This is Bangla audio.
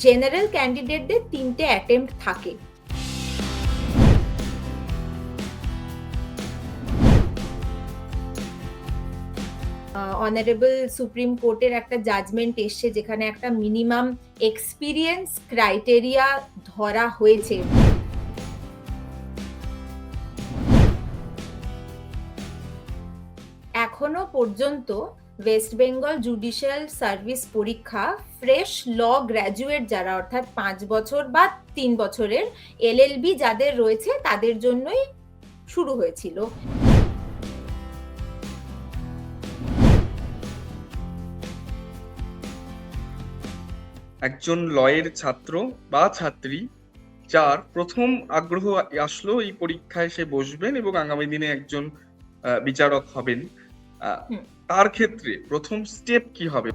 জেনারেল ক্যান্ডিডেটদের ৩ টে অ্যাটেম্প্ট থাকে। অনারেবল সুপ্রিম কোর্টের একটা জাজমেন্ট এসছে যেখানে একটা মিনিমাম এক্সপেরিয়েন্স ক্রাইটেরিয়া ধরা হয়েছে। এখনো পর্যন্ত ওয়েস্ট বেঙ্গল জুডিশিয়াল সার্ভিস পরীক্ষা ফ্রেশ ল গ্র্যাজুয়েট যারা, অর্থাৎ ৫ বছর বা ৩ বছরের এলএলবি যাদের রয়েছে তাদের জন্যই শুরু হয়েছিল। একজন লয়ের ছাত্র বা ছাত্রী যার প্রথম আগ্রহ আসলো এই পরীক্ষায় সে বসবেন এবং আগামী দিনে একজন বিচারক হবেন, তার ক্ষেত্রে প্রথম স্টেপ কি হবে?